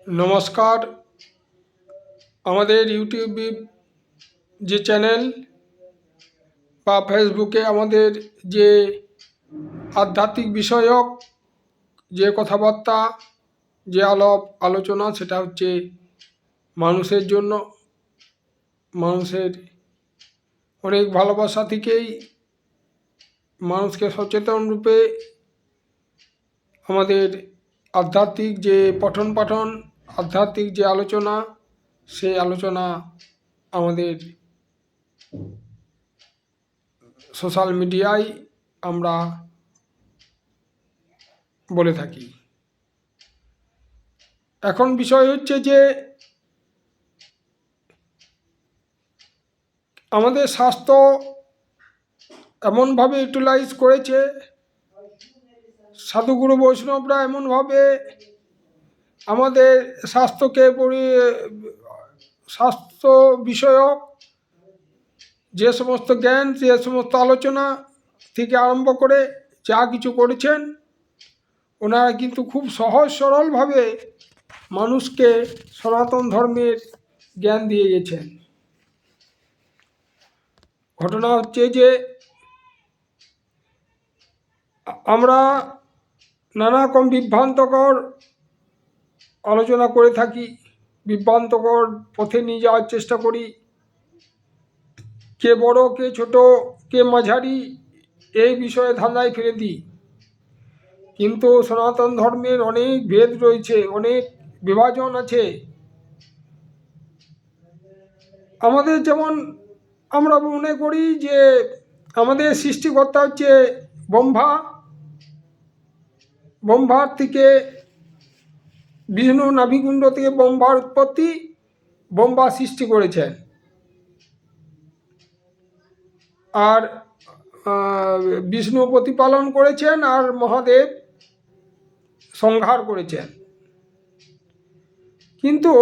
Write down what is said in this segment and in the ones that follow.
নমস্কার। আমাদের ইউটিউব যে চ্যানেল বা ফেসবুকে আমাদের যে আধ্যাত্মিক বিষয়ক যে কথাবার্তা, যে আলোচনা, সেটা হচ্ছে মানুষের জন্য। মানুষের অনেক ভালোবাসা থেকেই মানুষকে সচেতন রূপে আমাদের আধ্যাত্মিক যে পঠন পাঠন, আধ্যাত্মিক যে আলোচনা, সেই আলোচনা আমাদের সোশ্যাল মিডিয়ায় আমরা বলে থাকি। এখন বিষয় হচ্ছে যে আমাদের স্বাস্থ্য এমনভাবে ইউটিলাইজ করেছে, সাধুগুরু বৈষ্ণবরা এমনভাবে আমাদের স্বাস্থ্য বিষয়ক যে সমস্ত জ্ঞান, যে সমস্ত আলোচনা থেকে আরম্ভ করে যা কিছু করেছেন, ওনারা কিন্তু খুব সহজ সরলভাবে মানুষকে সনাতন ধর্মের জ্ঞান দিয়ে গেছেন। ঘটনা হচ্ছে যে আমরা নানা রকম বিভ্রান্তকর আলোচনা করে থাকি, বিভ্রান্তকর পথে নিয়ে যাওয়ার চেষ্টা করি। কে বড়, কে ছোট, কে মাঝারি, এই বিষয়ে ধাঁধায় ফেলে দিই। কিন্তু সনাতন ধর্মের অনেক ভেদ রয়েছে, অনেক বিভাজন আছে। আমাদের যেমন আমরা মনে করি যে আমাদের সৃষ্টিকর্তা হচ্ছে ব্রহ্মা, ব্রহ্মার থেকে বিষ্ণু নাভিকুণ্ড থেকে ব্রহ্মার উৎপত্তি, ব্রহ্মা সৃষ্টি করেছেন। আর বিষ্ণু প্রতিপালন করেছেন, আর মহাদেব সংহার করেছেন। কিন্তু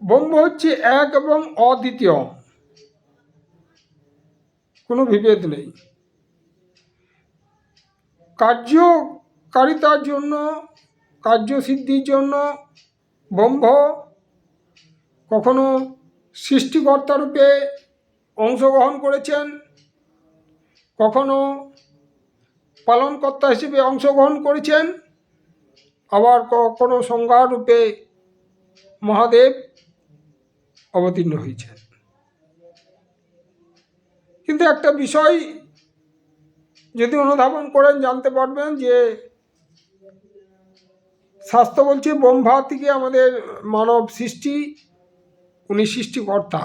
ব্রহ্ম হচ্ছে এক এবং অদ্বিতীয়, কোনো বিভেদ নেই। কার্যকারিতার জন্য, কার্যসিদ্ধির জন্য ব্রহ্ম কখনো সৃষ্টিকর্তা রূপে অংশগ্রহণ করেছেন, কখনো পালনকর্তা হিসেবে অংশগ্রহণ করেছেন, আবার কখনো সংহার রূপে মহাদেব অবতীর্ণ হয়েছেন। কিন্তু একটা বিষয় যদি অনুধাবন করেন জানতে পারবেন যে শাস্ত্র বলছে ব্রহ্মা থেকে আমাদের মানব সৃষ্টি, উনি সৃষ্টিকর্তা।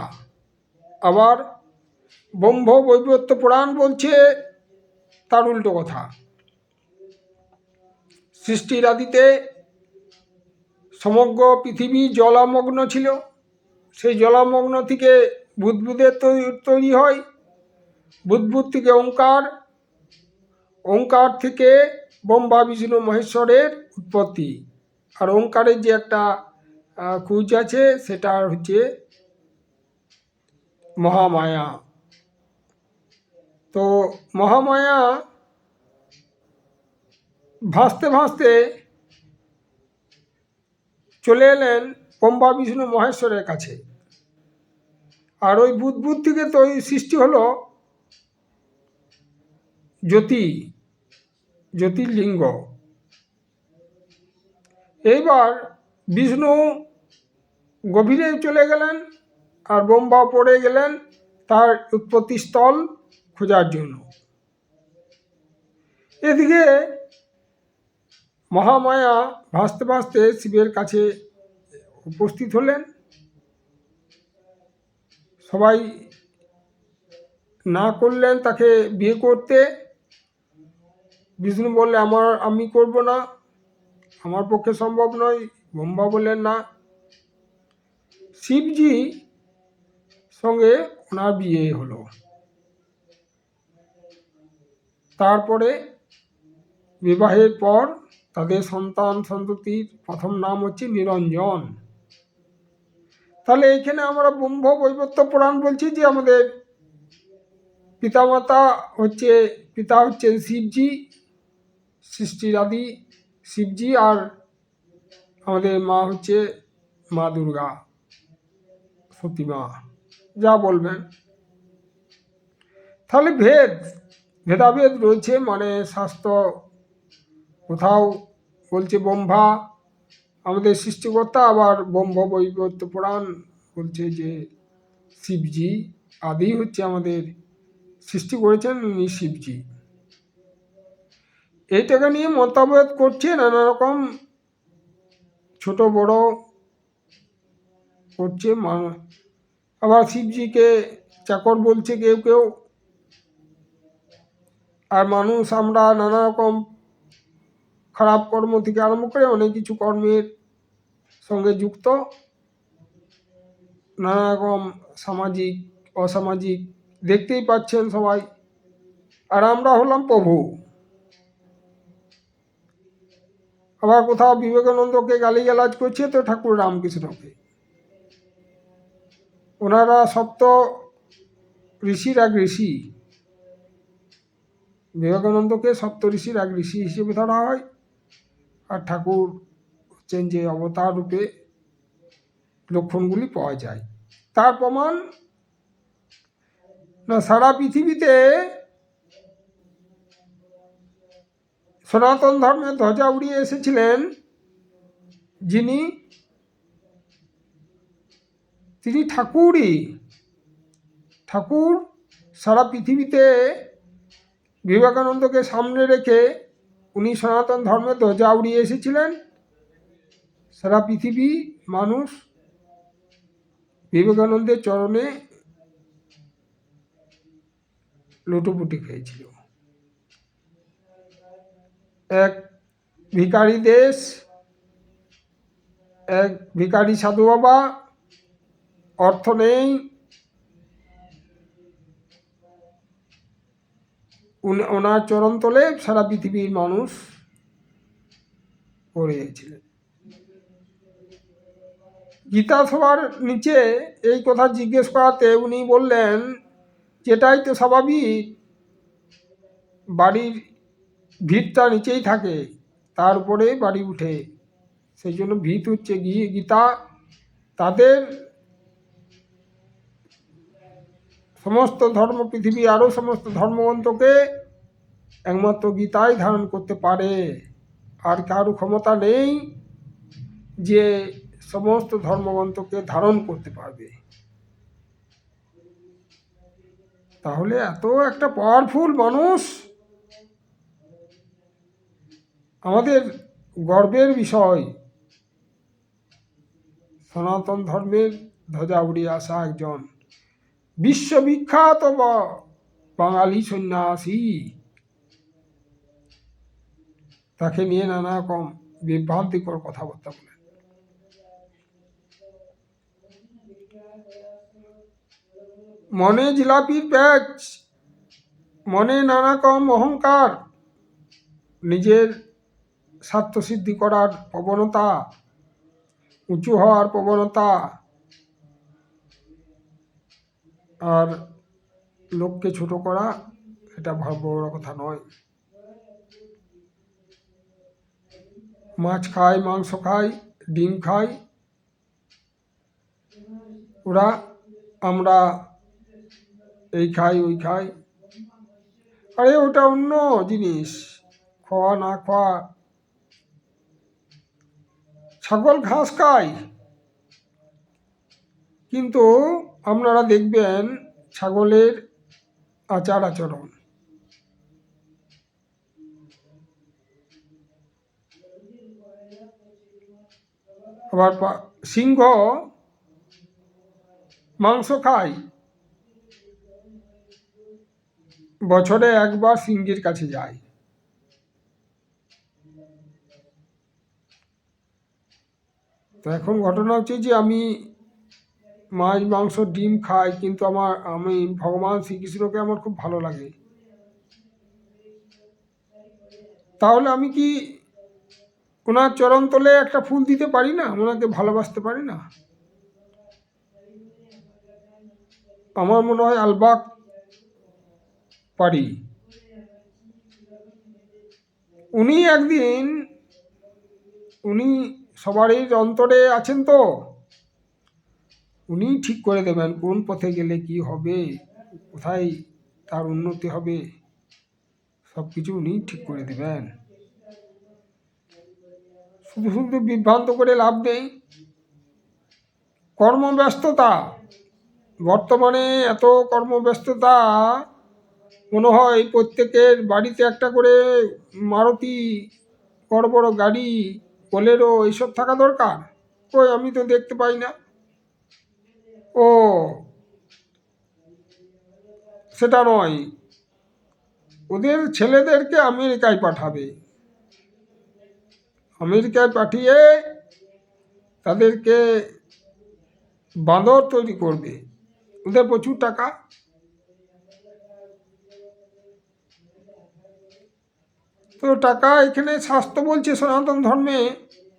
আবার ব্রহ্ম বৈবর্ত পুরাণ বলছে তার উল্টো কথা। সৃষ্টির আদিতে সমগ্র পৃথিবী জলামগ্ন ছিল, সেই জলামগ্ন থেকে বুদ্বুদের তৈরি হয়, বুদ্বুদ থেকে ওঙ্কার, ওঙ্কার থেকে ব্রহ্মা বিষ্ণু মহেশ্বরের উৎপত্তি। আর ওঙ্কারের যে একটা কুচ আছে, সেটা হচ্ছে মহামায়া। তো মহামায়া ভাসতে ভাসতে চলে এলেন ব্রহ্মা বিষ্ণু মহেশ্বরের কাছে। আর ওই বুদ্বুদ থেকে তো ওই সৃষ্টি হলো জ্যোতির্লিঙ্গ। এইবার বিষ্ণু গভীরে চলে গেলেন, আর ব্রহ্মা পড়ে গেলেন তার উৎপত্তি স্থল খোঁজার জন্য। এদিকে মহামায়া ভাসতে ভাসতে শিবের কাছে উপস্থিত হলেন। সবাই না করলেন তাকে বিয়ে করতে। বিষ্ণু বললে আমি করব না, আমার পক্ষে সম্ভব নয়। ব্রহ্মা বললেন না। শিবজি সঙ্গে ওনার বিয়ে হলো। তারপরে বিবাহের পর তাদের সন্তান সন্ততির প্রথম নাম হচ্ছে নিরঞ্জন। তাহলে এখানে আমরা ব্রহ্ম বৈবর্ত পুরাণ বলছি যে আমাদের পিতা হচ্ছেন শিবজি, সৃষ্টির আদি শিবজি, আর আমাদের মা হচ্ছে মা দুর্গা, সতী মা, যা বলবেন। তাহলে ভেদাভেদ রয়েছে, মানে শাস্ত্র কোথাও বলছে ব্রহ্মা আমাদের সৃষ্টিকর্তা, আবার ব্রহ্ম বৈবর্ত পুরাণ বলছে যে শিবজি আদি হচ্ছে আমাদের সৃষ্টি করেছেন, উনি শিবজি। এইটাকে নিয়ে মতভেদ করছে, নানা রকম ছোট বড় করছে। আবার শিবজিকে চাকর বলছে কেউ কেউ। আর মানুষ আমরা নানা রকম খারাপ কর্ম থেকে আরম্ভ করে অনেক কিছু কর্মের সঙ্গে যুক্ত, নানা রকম সামাজিক অসামাজিক দেখতেই পাচ্ছেন সবাই। আর আমরা হলাম প্রভু। আবার কোথাও বিবেকানন্দকে গালিগালাজ করছে তো ঠাকুর রামকৃষ্ণকে। ওনারা সপ্ত ঋষির এক ঋষি, বিবেকানন্দকে সপ্ত ঋষির এক ঋষি হিসেবে ধরা হয়। আর ঠাকুর হচ্ছেন যে অবতার রূপে লক্ষণগুলি পাওয়া যায়। তার প্রমাণ না, সারা পৃথিবীতে সনাতন ধর্মের ধ্বজা উড়িয়ে এসেছিলেন যিনি, তিনি ঠাকুরই। ঠাকুর সারা পৃথিবীতে বিবেকানন্দকে সামনে রেখে উনি সনাতন ধর্মের ধ্বজা উড়িয়ে এসেছিলেন। সারা পৃথিবী মানুষ বিবেকানন্দের চরণে লুটোপুটি খেয়েছিল। এক ভিখারি দেশ, এক ভিখারি সাধু বাবা, অর্থ নেই, ওনার চরণতলে সারা পৃথিবীর মানুষ পড়ে গেছিলেন। গীতা সভার নিচে এই কথা জিজ্ঞেস করাতে উনি বললেন, যেটাই তো স্বাভাবিক, বাড়ির ভিতটা নিচেই থাকে, তার উপরে বাড়ি উঠে, সেই জন্য ভিত হচ্ছে গীতা। তাদের সমস্ত ধর্ম, পৃথিবী আরও সমস্ত ধর্মগ্রন্থকে একমাত্র গীতাই ধারণ করতে পারে। আর কারো ক্ষমতা নেই যে সমস্ত ধর্মগ্রন্থকে ধারণ করতে পারবে। তাহলে এত একটা পাওয়ারফুল মানুষ, আমাদের গর্বের বিষয়, সনাতন ধর্মের ধ্বজা উড়িয়ে আসা একজন বিশ্ববিখ্যাত বাঙালি সন্ন্যাসী, তাকে নিয়ে নানা রকম বিভ্রান্তিকর কথাবার্তা বলেন। মনে জিলাপির প্যাচ, মনে নানা রকম অহংকার, নিজের স্বার্থসিদ্ধি করার প্রবণতা, উঁচু হওয়ার প্রবণতা, আর লোককে ছোট করা, এটা বড় কথা নয়। মাছ খায়, মাংস খায়, ডিম খায় ওরা, আমরা এই খাই ওই খাই। আরে ওটা অন্য জিনিস, খাওয়া না খাওয়া। ছাগল ঘাস খায়, কিন্তু আপনারা দেখবেন ছাগলের আচার আচরণ, আবার সিংহ মাংস খায়, বছরে একবার সিংহের কাছে যায়। তো এখন ঘটনা হচ্ছে যে আমি মাছ মাংস ডিম খাই, কিন্তু আমি ভগবান শ্রীকৃষ্ণকে আমার খুব ভালো লাগে। তাহলে আমি কি ওনার চরণতলে একটা ফুল দিতে পারি না? ওনাকে ভালোবাসতে পারি না? আমার মনে হয় আলবাক পারি। উনি একদিন, উনি সবারই অন্তরে আছেন তো, উনিই ঠিক করে দেবেন কোন পথে গেলে কি হবে, কোথায় তার উন্নতি হবে, সব কিছু উনিই ঠিক করে দেবেন। শুধু শুধু বিভ্রান্ত করে লাভ নেই। কর্মব্যস্ততা, বর্তমানে এত কর্মব্যস্ততা, মনে হয় প্রত্যেকের বাড়িতে একটা করে মারুতি, বড় বড় গাড়ি, বোলেরো এইসব থাকা দরকার। কই, আমি তো দেখতে পাই না। ও, সেটা নয়, ওদের ছেলেদেরকে আমেরিকায় পাঠাবে, আমেরিকায় পাঠিয়ে তাদেরকে বাঁদর তৈরি করবে, ওদের প্রচুর টাকা। তো টাকা এখানে শাস্ত্র বলছে সনাতন ধর্মে,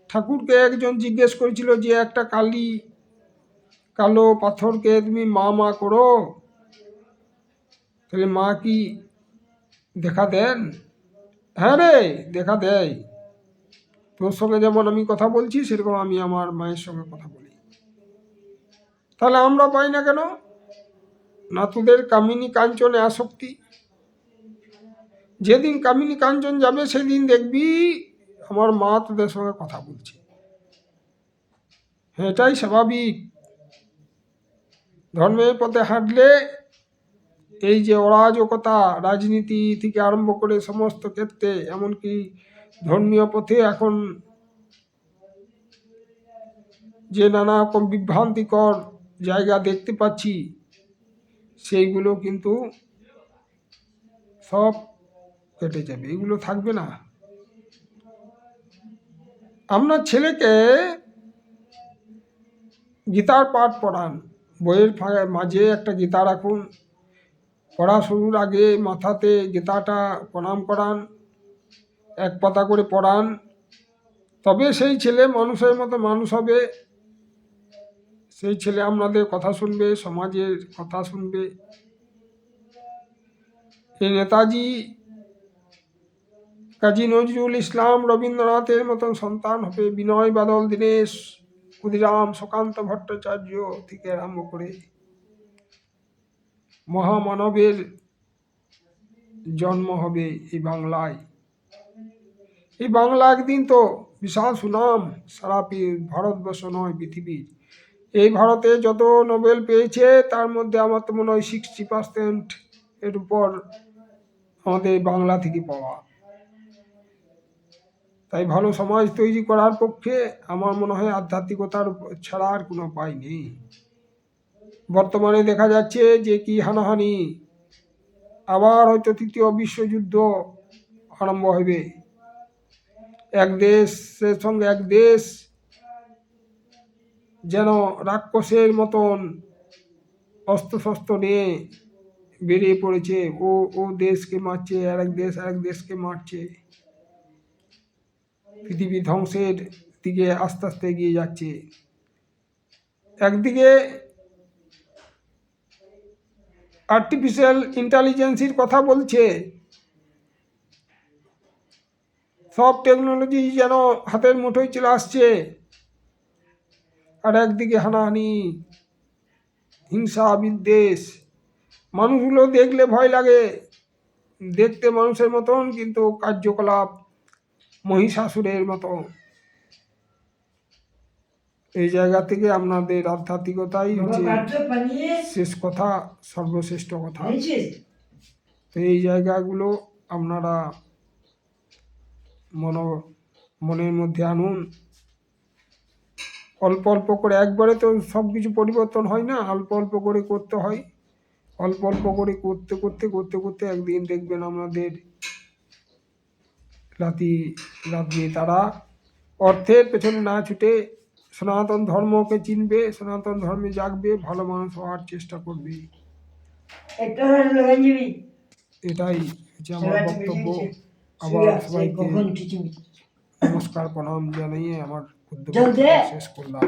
ঠাকুরকে একজন জিজ্ঞেস করেছিল যে একটা কালো পাথরকে তুমি মা মা করো, তাহলে মা কি দেখা দেন? হ্যাঁ রে, দেখা দেয়। তোর সঙ্গে যেমন আমি কথা বলছি, সেরকম আমি আমার মায়ের সঙ্গে কথা বলি। তাহলে আমরা পাই না কেন? না তোদের কামিনী কাঞ্চনে আসক্তি। যেদিন কামিনী কাঞ্চন যাবে সেদিন দেখবি আমার মা তোদের সঙ্গে কথা বলছে। এটাই স্বাভাবিক। ধর্মের পথে হাঁটলে এই যে অরাজকতা, রাজনীতি থেকে আরম্ভ করে সমস্ত ক্ষেত্রে, এমনকি ধর্মীয় পথে এখন যে নানা রকম বিভ্রান্তিকর জায়গা দেখতে পাচ্ছি, সেইগুলো কিন্তু সব কেটে যাবে, এগুলো থাকবে না। আপনার ছেলেকে গীতার পাঠ পড়ান, বইয়ের মাঝে একটা গীতা রাখুন, পড়া শুরুর আগে মাথাতে গীতাটা প্রণাম করান, এক পাতা করে পড়ান, তবে সেই ছেলে মানুষের মতো মানুষ হবে। সেই ছেলে আপনাদের কথা শুনবে, সমাজের কথা শুনবে। এই নেতাজি, কাজী নজরুল ইসলাম, রবীন্দ্রনাথের মতন সন্তান হবে। বিনয় বাদল দীনেশ, ক্ষুদিরাম, সুকান্ত ভট্টাচার্য থেকে আরম্ভ করে মহামানবের জন্ম হবে এই বাংলায়। এই বাংলা একদিন তো বিশাল সুনাম, সারা ভারতবর্ষ নয়, পৃথিবীর। এই ভারতে যত নোবেল পেয়েছে তার মধ্যে আমার তো মনে হয় 60% এর উপর আমাদের বাংলা থেকে পাওয়া। তাই ভালো সমাজ তৈরি করার পক্ষে আমার মনে হয় আধ্যাত্মিকতার ছাড়া আর কোনো উপায় নেই। বর্তমানে দেখা যাচ্ছে যে কি হানাহানি, আবার হয়তো তৃতীয় বিশ্বযুদ্ধ আরম্ভ হবে। এক দেশের সঙ্গে এক দেশ যেন রাক্ষসের মতন অস্ত্রশস্ত্র নিয়ে বেরিয়ে পড়েছে। ও দেশকে মারছে, আরেক দেশকে মারছে। পৃথিবী ধ্বংসের দিকে আস্তে আস্তে এগিয়ে যাচ্ছে। একদিকে আর্টিফিশিয়াল ইন্টেলিজেন্সের কথা বলছে, সব টেকনোলজি যেন হাতের মুঠোয় চলে আসছে, আর একদিকে হানাহানি, হিংসা, বিদ্বেষ। মানুষগুলো দেখলে ভয় লাগে, দেখতে মানুষের মতন কিন্তু কার্যকলাপ মহিষাসুরের মতো। এই জায়গা থেকে আপনাদের আধ্যাত্মিকতাই হচ্ছে শেষ কথা, সর্বশ্রেষ্ঠ কথা। তো এই জায়গাগুলো আপনারা মনের মধ্যে আনুন। অল্প অল্প করে, একবারে তো সব কিছু পরিবর্তন হয় না, অল্প অল্প করে করতে হয়। অল্প অল্প করে করতে করতে করতে করতে একদিন দেখবেন আপনাদের রাত্রি তারা অর্থের পেছনে না ছুটে সনাতন ধর্মকে চিনবে, সনাতন ধর্মে জাগবে, ভালো মানুষ হওয়ার চেষ্টা করবে। এটাই হচ্ছে আমার বক্তব্য। আবার সবাইকে নমস্কার প্রণাম জানিয়ে আমার শেষ করলাম।